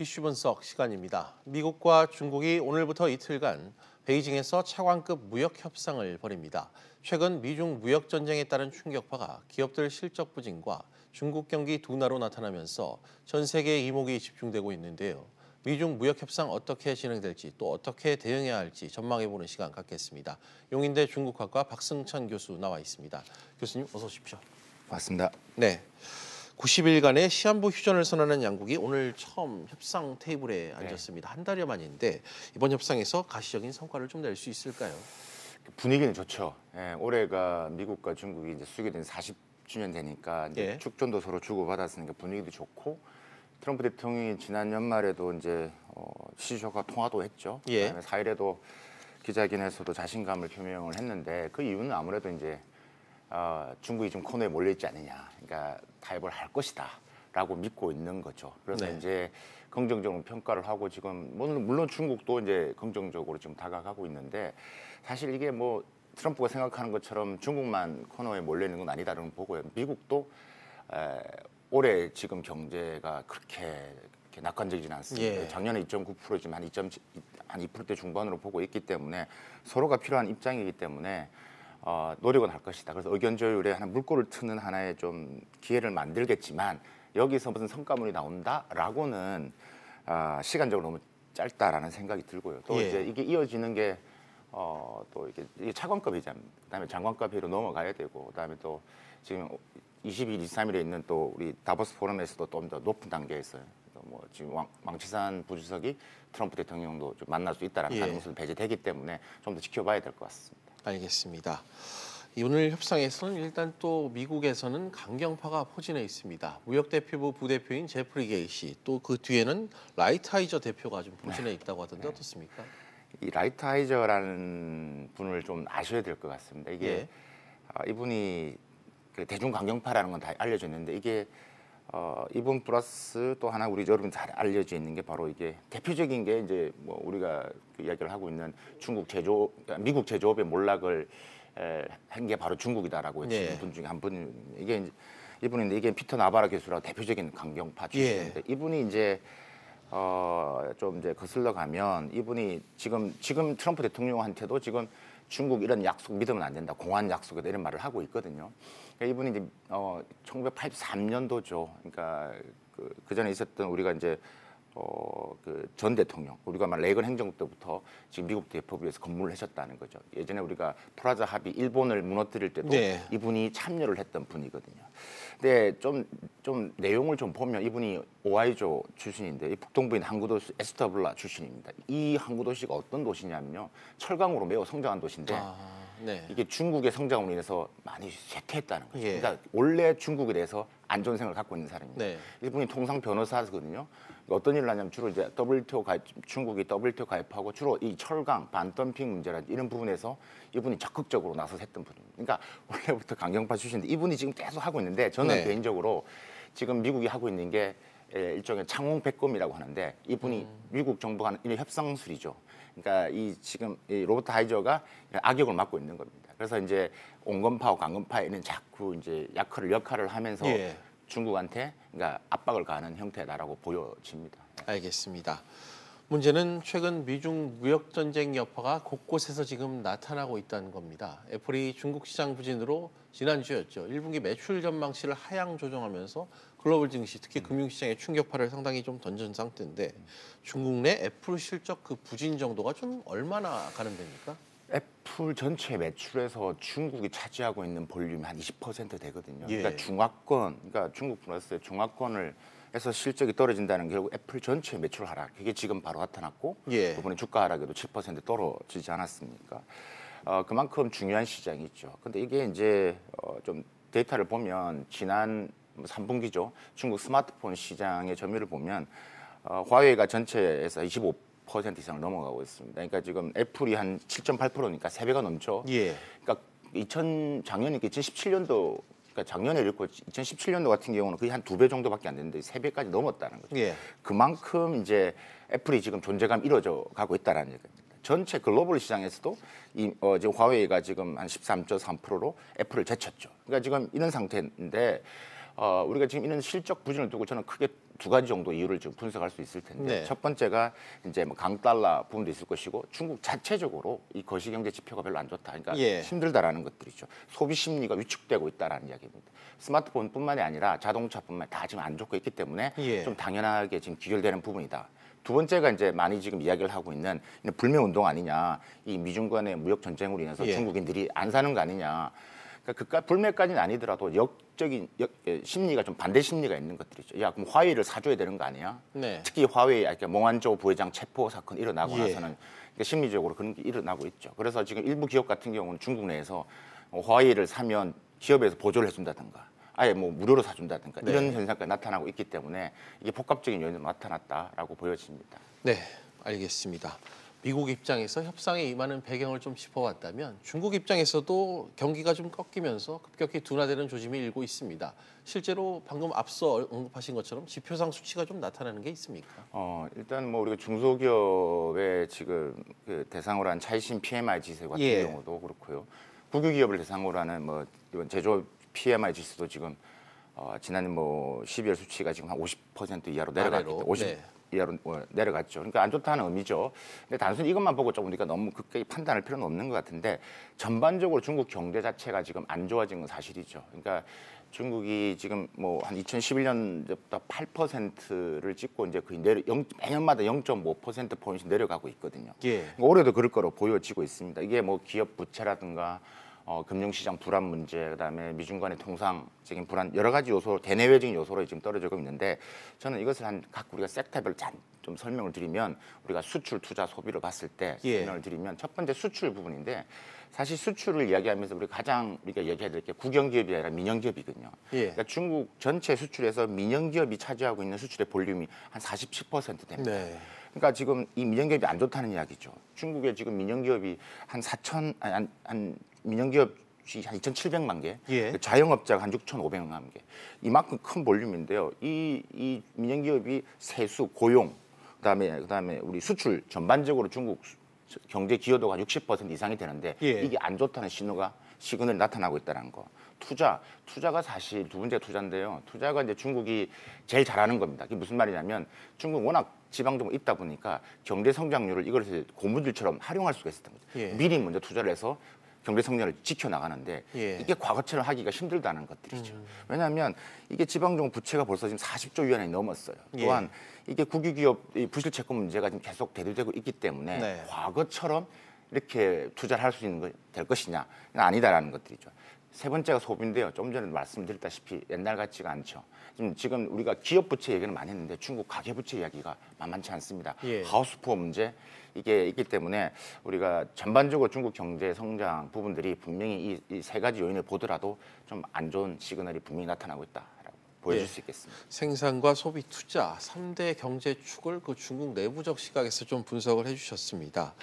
이슈 분석 시간입니다. 미국과 중국이 오늘부터 이틀간 베이징에서 차관급 무역 협상을 벌입니다. 최근 미중 무역 전쟁에 따른 충격파가 기업들 실적 부진과 중국 경기 둔화로 나타나면서 전 세계의 이목이 집중되고 있는데요. 미중 무역 협상 어떻게 진행될지 또 어떻게 대응해야 할지 전망해보는 시간 갖겠습니다. 용인대 중국학과 박승찬 교수 나와 있습니다. 교수님 어서 오십시오. 맞습니다. 네. 90일간의 시한부 휴전을 선언한 양국이 오늘 처음 협상 테이블에 앉았습니다. 한 달여 만인데 이번 협상에서 가시적인 성과를 좀 낼 수 있을까요? 분위기는 좋죠. 예, 올해가 미국과 중국이 이제 수교된 40주년 되니까 이제 축전도 서로 주고받았으니까 분위기도 좋고 트럼프 대통령이 지난 연말에도 이제 시주석과 통화도 했죠. 그다음에 4일에도 기자회견에서도 자신감을 표명을 했는데 그 이유는 아무래도 이제 중국이 좀 코너에 몰려 있지 않느냐. 그러니까 타협을 할 것이다라고 믿고 있는 거죠. 그래서 이제 긍정적으로 평가를 하고 지금 물론 중국도 이제 긍정적으로 지금 다가가고 있는데 사실 이게 뭐 트럼프가 생각하는 것처럼 중국만 코너에 몰려 있는 건 아니다라는 보고요. 미국도 올해 지금 경제가 그렇게 낙관적이진 않습니다. 작년에 2.9%지만 한 2%대 중반으로 보고 있기 때문에 서로가 필요한 입장이기 때문에 노력은 할 것이다. 그래서 의견 조율에 하나 물꼬를 트는 하나의 좀 기회를 만들겠지만 여기서 무슨 성과물이 나온다라고는 시간적으로 너무 짧다라는 생각이 들고요. 또 이제 이게 이어지는 게 또 이게 차관급이잖아요. 그다음에 장관급으로 넘어가야 되고 그다음에 또 지금 20일, 23일에 있는 또 우리 다보스 포럼에서도 좀 더 높은 단계에서 뭐 지금 왕치산 부주석이 트럼프 대통령도 좀 만날 수 있다라는 가능성이 배제되기 때문에 좀 더 지켜봐야 될 것 같습니다. 알겠습니다. 오늘 협상에서는 일단 또 미국에서는 강경파가 포진해 있습니다. 무역대표부 부대표인 제프리 게이시 또 그 뒤에는 라이트하이저 대표가 좀 포진해 있다고 하던데 어떻습니까? 이 라이트하이저라는 분을 좀 아셔야 될 것 같습니다. 이게 이분이 그 대중 강경파라는 건 다 알려져 있는데 이게 이분 플러스 또 하나 우리 여러분 잘 알려져 있는 게 바로 이게 대표적인 게 이제 뭐 우리가 그 이야기를 하고 있는 미국 제조업의 몰락을 한 게 바로 중국이다라고 외치는 분 중에 한 분이 이게 이분인데 이게 피터 나바라 교수라고 대표적인 강경파 출신인데 이분이 이제 좀 이제 거슬러 가면 이분이 지금 트럼프 대통령한테도 지금 중국 이런 약속 믿으면 안 된다. 공안 약속이다 이런 말을 하고 있거든요. 그러니까 이분이 이제 1983년도죠. 그러니까 그 전에 있었던 우리가 이제 그 전 대통령 우리가 말 레이건 행정부 때부터 지금 미국 대법위에서 근무를 하셨다는 거죠. 예전에 우리가 프라자 합의 일본을 무너뜨릴 때도 이분이 참여를 했던 분이거든요. 근데 좀 내용을 좀 보면 이분이 오하이오 출신인데 이 북동부인 항구도시 에스타블라 출신입니다. 이 항구도시가 어떤 도시냐면요. 철강으로 매우 성장한 도시인데 이게 중국의 성장으로 인해서 많이 쇠퇴했다는 거죠. 그러니까 원래 중국에 대해서 안 좋은 생각을 갖고 있는 사람입니다. 이분이 통상 변호사거든요. 어떤 일을 하냐면 주로 이제 중국이 WTO 가입하고 주로 이 철강, 반덤핑 문제라든지 이런 부분에서 이분이 적극적으로 나서서 했던 분입니다. 그러니까 원래부터 강경파 출신인데 이분이 지금 계속 하고 있는데 저는 개인적으로 지금 미국이 하고 있는 게 일종의 창홍백검이라고 하는데 이분이 미국 정부가 하는 협상술이죠. 그러니까 지금 이 로버트 하이저가 악역을 맡고 있는 겁니다. 그래서 이제 온건파와 강건파에는 자꾸 이제 역할을 하면서 중국한테 그러니까 압박을 가하는 형태다라고 보여집니다. 알겠습니다. 문제는 최근 미중 무역 전쟁 여파가 곳곳에서 지금 나타나고 있다는 겁니다. 애플이 중국 시장 부진으로 지난주였죠. 1분기 매출 전망치를 하향 조정하면서 글로벌 증시, 특히 금융시장의 충격파를 상당히 좀 던진 상태인데 중국 내 애플 실적 그 부진 정도가 좀 얼마나 가늠됩니까? 애플 전체 매출에서 중국이 차지하고 있는 볼륨이 한 20% 되거든요. 그러니까 그러니까 중국 플러스의 중화권을 해서 실적이 떨어진다는 게 결국 애플 전체 매출 하락. 이게 지금 바로 나타났고 이번에 주가 하락에도 7% 떨어지지 않았습니까? 그만큼 중요한 시장이 있죠. 근데 이게 이제 좀 데이터를 보면 지난 3분기죠. 중국 스마트폰 시장의 점유율을 보면 화웨이가 전체에서 25% 이상을 넘어가고 있습니다. 그러니까 지금 애플이 한 7.8%니까 3배가 넘죠. 그러니까 작년에 2017년도 그러니까 작년에 읽고 2017년도 같은 경우는 거의 한 2배 정도밖에 안 됐는데 3배까지 넘었다는 거죠. 그만큼 이제 애플이 지금 존재감이 이루어져 가고 있다라는 얘기입니다. 전체 글로벌 시장에서도 지금 화웨이가 지금 한 13.3%로 애플을 제쳤죠. 그러니까 지금 이런 상태인데 우리가 지금 이런 실적 부진을 두고 저는 크게 두 가지 정도 이유를 좀 분석할 수 있을 텐데 네. 첫 번째가 이제 뭐 강달러 부분도 있을 것이고 중국 자체적으로 이 거시경제 지표가 별로 안 좋다. 그러니까 예. 힘들다라는 것들이죠. 소비 심리가 위축되고 있다라는 이야기입니다. 스마트폰뿐만이 아니라 자동차뿐만 다 지금 안 좋고 있기 때문에 예. 좀 당연하게 지금 귀결되는 부분이다. 두 번째가 이제 많이 지금 이야기를 하고 있는 불매 운동 아니냐. 이 미중 간의 무역 전쟁으로 인해서 예. 중국인들이 안 사는 거 아니냐. 그러니까 불매까지는 아니더라도 역적인 심리가 좀 반대 심리가 있는 것들이죠. 야, 그럼 화웨이를 사줘야 되는 거 아니야? 네. 특히 화웨이, 그러니까 몽환조 부회장 체포 사건 일어나고 예. 나서는 그러니까 심리적으로 그런 게 일어나고 있죠. 그래서 지금 일부 기업 같은 경우는 중국 내에서 화웨이를 사면 기업에서 보조를 해준다든가 아예 뭐 무료로 사준다든가 네. 이런 현상까지 나타나고 있기 때문에 이게 복합적인 요인도 나타났다라고 보여집니다. 네, 알겠습니다. 미국 입장에서 협상에 임하는 배경을 좀 짚어봤다면 중국 입장에서도 경기가 좀 꺾이면서 급격히 둔화되는 조짐이 일고 있습니다. 실제로 방금 앞서 언급하신 것처럼 지표상 수치가 좀 나타나는 게 있습니까? 일단 뭐 우리가 중소기업의 지금 그 대상으로 한 차이신 PMI 지수 같은 예. 경우도 그렇고요. 국유기업을 대상으로 하는 뭐 이번 제조업 PMI 지수도 지금 지난 뭐 12월 수치가 지금 한 50% 이하로 내려갔기 때문에 50 네. 이하로 내려갔죠. 그러니까 안 좋다는 의미죠. 근데 단순히 이것만 보고 좀 우리가 너무 급격히 판단할 필요는 없는 것 같은데 전반적으로 중국 경제 자체가 지금 안 좋아진 건 사실이죠. 그러니까 중국이 지금 뭐 한 2011년부터 8%를 찍고 이제 거의 매년마다 0.5% 포인트 내려가고 있거든요. 예. 그러니까 올해도 그럴 거로 보여지고 있습니다. 이게 뭐 기업 부채라든가 금융시장 불안 문제, 그다음에 미중 간의 통상적인 불안 여러 가지 요소, 대내외적인 요소로 지금 떨어지고 있는데 저는 이것을 각 우리가 섹터별로 좀 설명을 드리면 우리가 수출, 투자, 소비를 봤을 때 예. 설명을 드리면 첫 번째 수출 부분인데 사실 수출을 이야기하면서 우리가 가장 우리가 얘기해야 될 게 국영기업이 아니라 민영기업이거든요. 예. 그러니까 중국 전체 수출에서 민영기업이 차지하고 있는 수출의 볼륨이 한 47% 됩니다. 네. 그러니까 지금 이 민영기업이 안 좋다는 이야기죠. 중국에 지금 민영기업이 한 민영기업이 한 2,700만 개, 예. 자영업자가 한 6,500만 개. 이만큼 큰 볼륨인데요. 이 민영기업이 세수, 고용, 그다음에 우리 수출 전반적으로 중국 경제 기여도가 60% 이상이 되는데 예. 이게 안 좋다는 시그널이 나타나고 있다는 거. 투자가 사실 두 번째 투자인데요. 투자가 이제 중국이 제일 잘하는 겁니다. 그게 무슨 말이냐면 중국 워낙 지방도 있다 보니까 경제 성장률을 이것을 고무줄처럼 활용할 수가 있었던 거죠. 예. 미리 먼저 투자를 해서 경제 성장을 지켜나가는데 예. 이게 과거처럼 하기가 힘들다는 것들이죠. 왜냐하면 이게 지방정 부채가 벌써 지금 40조 위안이 넘었어요. 또한 이게 국유기업 부실 채권 문제가 지금 계속 대두되고 있기 때문에 네. 과거처럼 이렇게 투자를 할 수 있는 거 될 것이냐 아니다라는 것들이죠. 세 번째가 소비인데요. 좀 전에 말씀드렸다시피 옛날 같지가 않죠. 지금 우리가 기업 부채 얘기는 많이 했는데 중국 가계 부채 이야기가 만만치 않습니다. 예. 하우스푸어 문제 이게 있기 때문에 우리가 전반적으로 중국 경제 성장 부분들이 분명히 이 세 가지 요인을 보더라도 좀 안 좋은 시그널이 분명히 나타나고 있다라고 보여줄 예. 수 있겠습니다. 생산과 소비, 투자 3대 경제 축을 그 중국 내부적 시각에서 좀 분석을 해주셨습니다.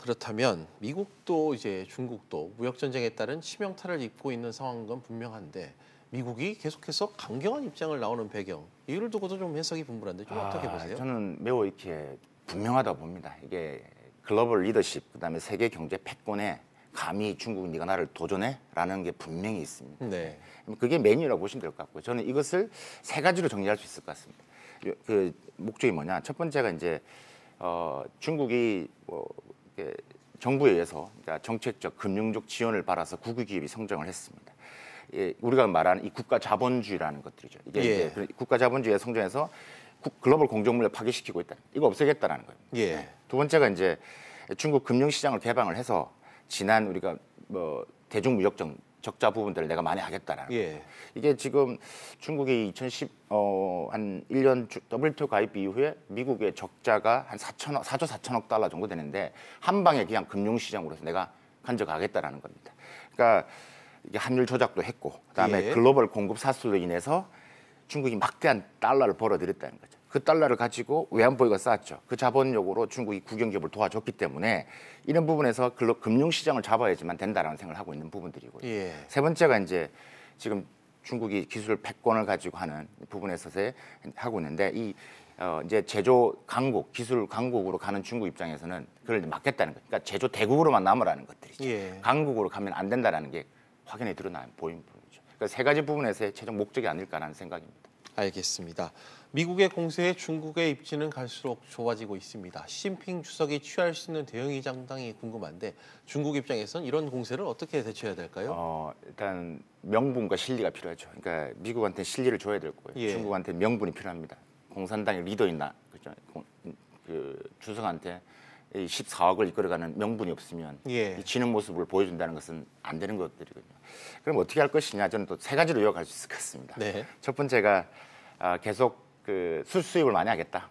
그렇다면 미국도 이제 중국도 무역 전쟁에 따른 치명타를 입고 있는 상황인 건 분명한데 미국이 계속해서 강경한 입장을 나오는 배경 이유를 두고도 좀 해석이 분분한데 좀 어떻게 보세요? 저는 매우 이렇게 분명하다고 봅니다. 이게 글로벌 리더십 그다음에 세계 경제 패권에 감히 중국 네가 나를 도전해라는 게 분명히 있습니다. 네. 그게 메뉴라고 보시면 될 것 같고요. 저는 이것을 세 가지로 정리할 수 있을 것 같습니다. 그 목적이 뭐냐? 첫 번째가 이제 중국이 정부에 의해서 정책적, 금융적 지원을 받아서 국유기업이 성장을 했습니다. 우리가 말하는 이 국가 자본주의라는 것들이죠. 이게 예. 이제 국가 자본주의에 성장해서 글로벌 공정물을 파괴시키고 있다. 이거 없애겠다라는 거예요. 예. 두 번째가 이제 중국 금융시장을 개방을 해서 지난 우리가 뭐 대중무역정 적자 부분들을 내가 많이 하겠다라는 예. 거예요. 이게 지금 중국이 한 1년 WTO 가입 이후에 미국의 적자가 한 4조 4천억 달러 정도 되는데 한 방에 그냥 금융시장으로서 내가 간접하겠다라는 겁니다. 그러니까 이게 환율 조작도 했고 그다음에 예. 글로벌 공급 사슬로 인해서 중국이 막대한 달러를 벌어들였다는 거죠. 그 달러를 가지고 외환보유가 쌓았죠. 그 자본력으로 중국이 국영기업을 도와줬기 때문에 이런 부분에서 금융시장을 잡아야지만 된다라는 생각을 하고 있는 부분들이고요. 예. 세 번째가 이제 지금 중국이 기술 패권을 가지고 하는 부분에서 하고 있는데 이제 제조 강국, 기술 강국으로 가는 중국 입장에서는 그걸 막겠다는 거예요. 그러니까 제조 대국으로만 남으라는 것들이죠. 예. 강국으로 가면 안 된다라는 게 확연히 보이는 부분이죠. 그러니까 세 가지 부분에서의 최종 목적이 아닐까라는 생각입니다. 알겠습니다. 미국의 공세에 중국의 입지는 갈수록 좁아지고 있습니다. 시진핑 주석이 취할 수 있는 대응이 상당히 궁금한데 중국 입장에선 이런 공세를 어떻게 대처해야 될까요? 일단 명분과 실리가 필요하죠. 그러니까 미국한테 실리를 줘야 될 거예요. 예. 중국한테 명분이 필요합니다. 공산당의 리더인 그죠? 그 주석한테 이 14억을 이끌어가는 명분이 없으면 예. 이 지는 모습을 보여준다는 것은 안 되는 것들이거든요. 그럼 어떻게 할 것이냐? 저는 또 세 가지로 요약할 수 있을 것 같습니다. 네. 첫 번째가 계속 그 수입을 많이 하겠다.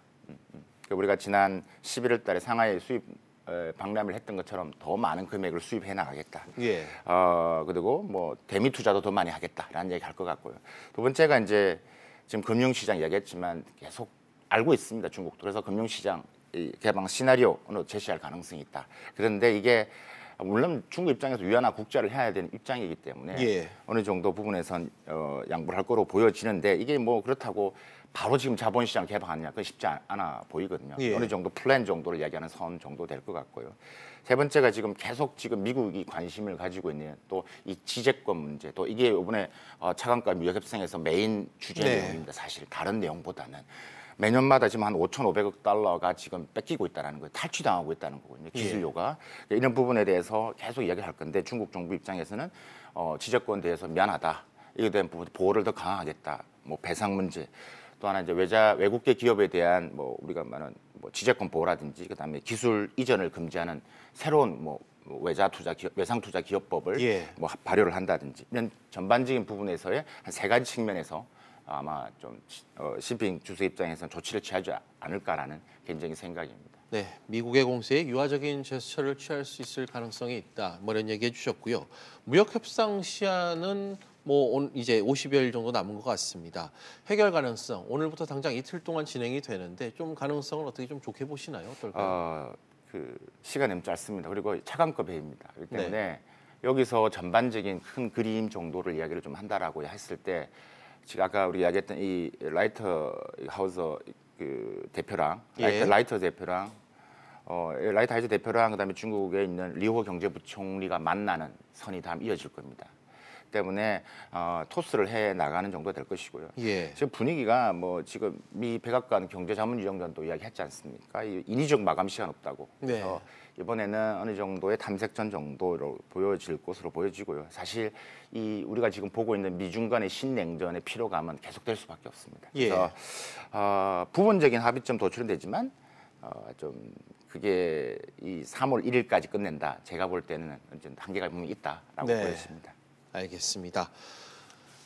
우리가 지난 11월 달에 상하이 수입 박람회를 했던 것처럼 더 많은 금액을 수입해 나가겠다. 예. 그리고 뭐 대미 투자도 더 많이 하겠다라는 얘기 할 것 같고요. 두 번째가 이제 지금 금융시장 이야기했지만 계속 알고 있습니다. 중국도. 그래서 금융시장 개방 시나리오는 제시할 가능성이 있다. 그런데 이게 물론 중국 입장에서 위안화 국제를 해야 되는 입장이기 때문에 예. 어느 정도 부분에선 양보를 할 거로 보여지는데 이게 뭐 그렇다고 바로 지금 자본시장 개방하느냐 그건 쉽지 않아 보이거든요. 예. 어느 정도 플랜 정도를 이야기하는 선 정도 될 것 같고요. 세 번째가 지금 계속 지금 미국이 관심을 가지고 있는 또 이 지재권 문제 또 이게 이번에 차관과 무역 협상에서 메인 주제 네. 내용입니다. 사실 다른 내용보다는 매년마다 지금 한 5,500억 달러가 지금 뺏기고 있다는 거예요. 탈취당하고 있다는 거거든요. 기술료가. 이런 부분에 대해서 계속 이야기를 할 건데 중국 정부 입장에서는 지재권에 대해서 미안하다. 이에 대한 부분 보호를 더 강화하겠다. 뭐 배상 문제. 또 하나 이제 외국계 기업에 대한 뭐 우리가 말하는 뭐 지재권 보호라든지 그다음에 기술 이전을 금지하는 새로운 뭐 외상 투자 기업법을 예. 뭐 발효를 한다든지 이런 전반적인 부분에서의 한 세 가지 측면에서 아마 좀 시진핑 주석 입장에서는 조치를 취하지 않을까라는 개인적인 생각입니다. 네, 미국의 공세에 유화적인 제스처를 취할 수 있을 가능성이 있다. 뭐 이런 얘기해 주셨고요. 무역 협상 시한은 뭐 이제 50여일 정도 남은 것 같습니다. 해결 가능성 오늘부터 당장 이틀 동안 진행이 되는데 좀 가능성을 어떻게 좀 좋게 보시나요? 어떨까요? 그 시간이 너무 짧습니다. 그리고 차관급 회의입니다. 그렇기 때문에 여기서 전반적인 큰 그림 정도를 이야기를 좀 한다라고 했을 때 지금 아까 우리 이야기했던 이 라이터 하우스 그 대표랑 예. 라이터 대표랑 라이터 하우스 대표랑 그다음에 중국에 있는 리호 경제부총리가 만나는 선이 다음 이어질 겁니다. 때문에 토스를 해 나가는 정도 될 것이고요. 예. 지금 분위기가 뭐 지금 미 백악관 경제자문위원장도 이야기했지 않습니까? 인위적 마감 시간 없다고. 그래서 이번에는 어느 정도의 탐색전 정도로 보여질 것으로 보여지고요. 사실 이 우리가 지금 보고 있는 미중 간의 신냉전의 피로감은 계속될 수밖에 없습니다. 그래서 부분적인 합의점 도출은 되지만 좀 그게 이 3월 1일까지 끝낸다. 제가 볼 때는 한계가 분명히 있다라고 보여집니다. 알겠습니다.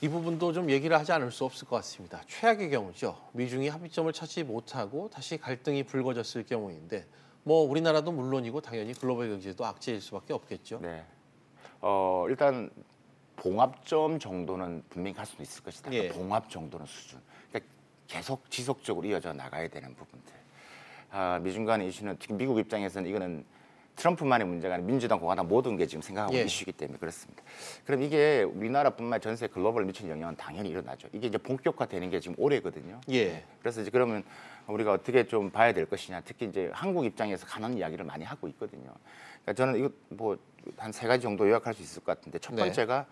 이 부분도 좀 얘기를 하지 않을 수 없을 것 같습니다. 최악의 경우죠. 미중이 합의점을 찾지 못하고 다시 갈등이 불거졌을 경우인데 뭐 우리나라도 물론이고 당연히 글로벌 경제도 악재일 수밖에 없겠죠. 네. 일단 봉합점 정도는 분명히 갈 수도 있을 것이다. 그러니까 봉합 정도는 수준. 그러니까 계속 지속적으로 이어져 나가야 되는 부분들. 미중 간의 이슈는 특히 미국 입장에서는 이거는 트럼프만의 문제가 아니라 민주당, 공화당 모든 게 지금 생각하고 있는 이슈이기 때문에 그렇습니다. 그럼 이게 우리나라뿐만 아니라 전세 글로벌에 미치는 영향은 당연히 일어나죠. 이게 이제 본격화되는 게 지금 올해거든요. 그래서 이제 그러면 우리가 어떻게 좀 봐야 될 것이냐. 특히 이제 한국 입장에서 가는 이야기를 많이 하고 있거든요. 그러니까 저는 이거 뭐 한 세 가지 정도 요약할 수 있을 것 같은데 첫 번째가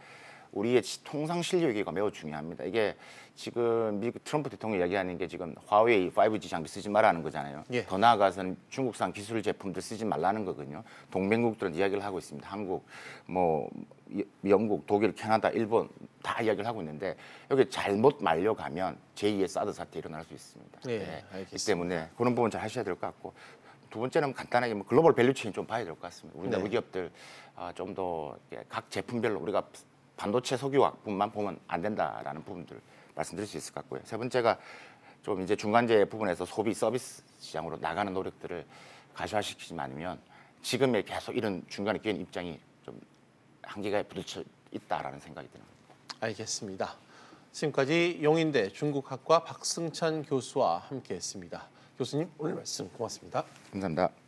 우리의 통상 실력이 매우 중요합니다. 이게 지금 미국 트럼프 대통령이 이야기하는 게 지금 화웨이 5G 장비 쓰지 말라는 거잖아요. 더 나아가서는 중국산 기술 제품들 쓰지 말라는 거거든요. 동맹국들은 이야기를 하고 있습니다. 한국, 뭐 영국, 독일, 캐나다, 일본 다 이야기를 하고 있는데 여기 잘못 말려가면 제2의 사드 사태 일어날 수 있습니다. 알겠습니다. 이 때문에 그런 부분 잘 하셔야 될 것 같고 두 번째는 간단하게 뭐 글로벌 밸류체인 좀 봐야 될 것 같습니다. 우리나라 기업들 좀 더 각 제품별로 우리가 반도체 석유화뿐만 보면 안 된다라는 부분들 말씀드릴 수 있을 것 같고요. 세 번째가 좀 이제 중간재 부분에서 소비 서비스 시장으로 나가는 노력들을 가시화시키지 않으면 지금의 계속 이런 중간에 끼는 입장이 좀 한계가 부딪혀 있다라는 생각이 드는 겁니다. 알겠습니다. 지금까지 용인대 중국학과 박승찬 교수와 함께했습니다. 교수님 오늘 말씀 고맙습니다. 감사합니다.